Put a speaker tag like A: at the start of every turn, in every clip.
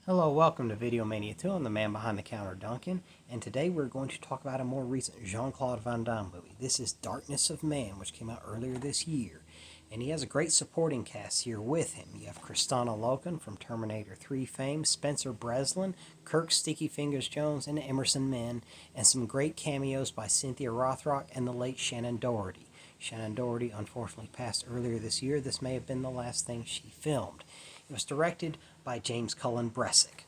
A: Hello, welcome to Video Mania 2. I'm the man behind the counter, Duncan, and today we're going to talk about a more recent Jean-Claude Van Damme movie. This is Darkness of Man, which came out earlier this year, and he has a great supporting cast here with him. You have Kristanna Loken from Terminator 3 fame, Spencer Breslin, Kirk Sticky Fingers Jones, and Emerson Menn, and some great cameos by Cynthia Rothrock and the late Shannon Doherty. Shannon Doherty unfortunately passed earlier this year. This may have been the last thing she filmed. It was directed by James Cullen Bressick.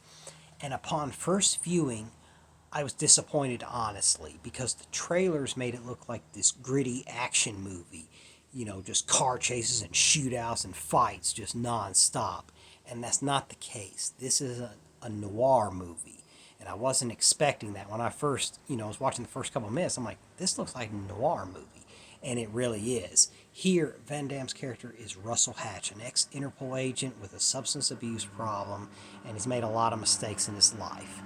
A: And upon first viewing, I was disappointed, honestly, because the trailers made it look like this gritty action movie. You know, just car chases and shootouts and fights just nonstop. And that's not the case. This is a noir movie. And I wasn't expecting that. When I first, was watching the first couple of minutes, I'm like, this looks like a noir movie. And it really is. Here, Van Damme's character is Russell Hatch, an ex-Interpol agent with a substance abuse problem, and he's made a lot of mistakes in his life.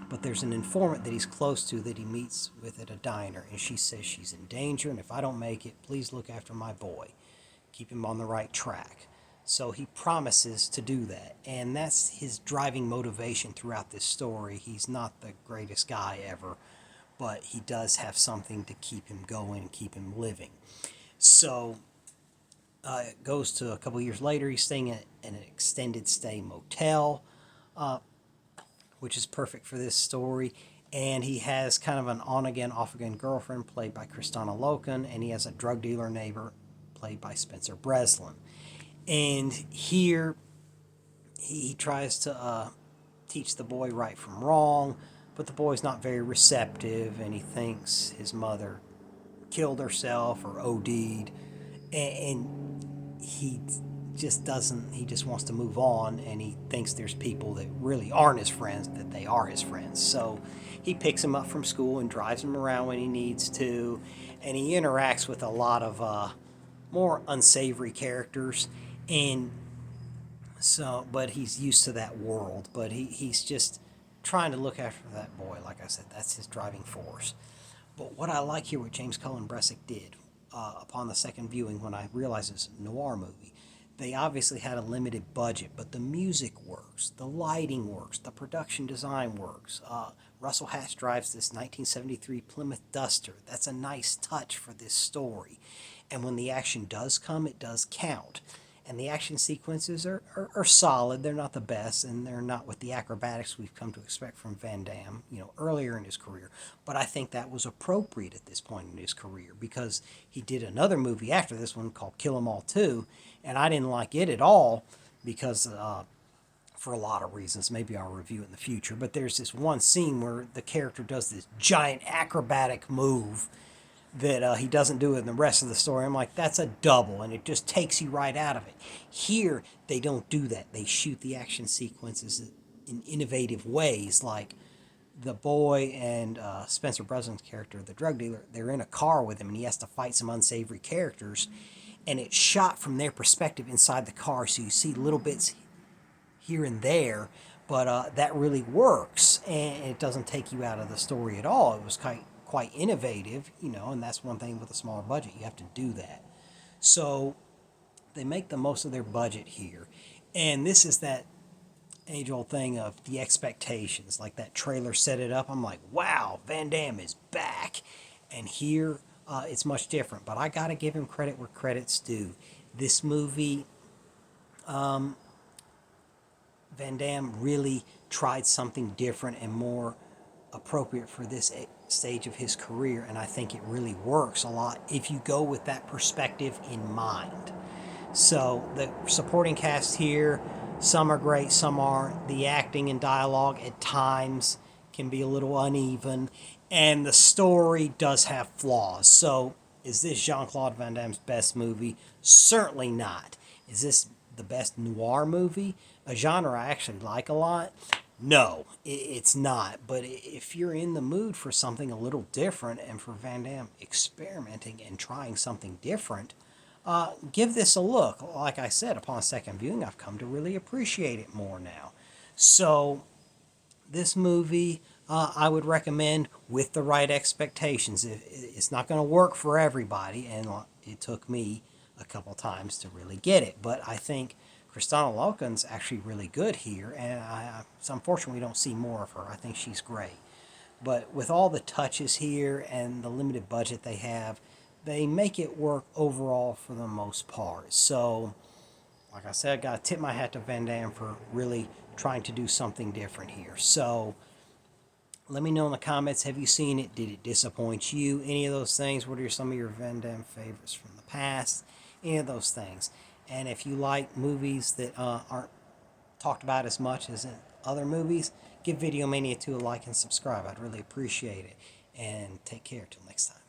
A: But there's an informant that he's close to that he meets with at a diner, and she says she's in danger, and if I don't make it, please look after my boy. Keep him on the right track. So he promises to do that, and that's his driving motivation throughout this story. He's not the greatest guy ever, but he does have something to keep him going and keep him living. So it goes to a couple years later. He's staying at an extended stay motel, which is perfect for this story. And he has kind of an on-again, off-again girlfriend played by Kristanna Loken, and he has a drug dealer neighbor played by Spencer Breslin. And here he tries to teach the boy right from wrong, but the boy's not very receptive, and he thinks his mother killed herself or OD'd, and he just wants to move on, and he thinks there's people that really aren't his friends, that they are his friends. So he picks him up from school and drives him around when he needs to, and he interacts with a lot of more unsavory characters, and so, but he's used to that world, but he's just trying to look after that boy. Like I said, that's his driving force. But what I like here, what James Cullen Bressick did upon the second viewing, when I realized it's a noir movie, they obviously had a limited budget, but the music works, the lighting works, the production design works. Russell Hatch drives this 1973 Plymouth Duster. That's a nice touch for this story. And when the action does come, it does count. And the action sequences are solid. They're not the best, and they're not with the acrobatics we've come to expect from Van Damme, earlier in his career. But I think that was appropriate at this point in his career, because he did another movie after this one called Kill 'Em All 2, and I didn't like it at all because for a lot of reasons. Maybe I'll review it in the future. But there's this one scene where the character does this giant acrobatic move that he doesn't do it in the rest of the story. I'm like, that's a double, and it just takes you right out of it. Here, they don't do that. They shoot the action sequences in innovative ways, like the boy and Spencer Breslin's character, the drug dealer, they're in a car with him, and he has to fight some unsavory characters, and it's shot from their perspective inside the car, so you see little bits here and there, but that really works, and it doesn't take you out of the story at all. It was quite innovative, and that's one thing with a smaller budget. You have to do that. So they make the most of their budget here. And this is that age-old thing of the expectations. Like that trailer set it up. I'm like, wow, Van Damme is back. And here it's much different. But I got to give him credit where credit's due. This movie, Van Damme really tried something different and more appropriate for this stage of his career, and I think it really works a lot if you go with that perspective in mind. So the supporting cast here, some are great, some aren't. The acting and dialogue at times can be a little uneven, and the story does have flaws. So is this Jean-Claude Van Damme's best movie? Certainly not. Is this the best noir movie? A genre I actually like a lot. No, it's not. But if you're in the mood for something a little different, and for Van Damme experimenting and trying something different, give this a look. Like I said, upon second viewing, I've come to really appreciate it more now. So this movie, I would recommend with the right expectations. It's not going to work for everybody, and it took me a couple times to really get it. But I think Kristanna Loken's actually really good here, and it's unfortunate we don't see more of her. I think she's great. But with all the touches here and the limited budget they have, they make it work overall for the most part. So, like I said, I got to tip my hat to Van Damme for really trying to do something different here. So, let me know in the comments, have you seen it? Did it disappoint you? Any of those things? What are some of your Van Damme favorites from the past? Any of those things. And if you like movies that aren't talked about as much as in other movies, give Video Mania 2 a like and subscribe. I'd really appreciate it. And take care till next time.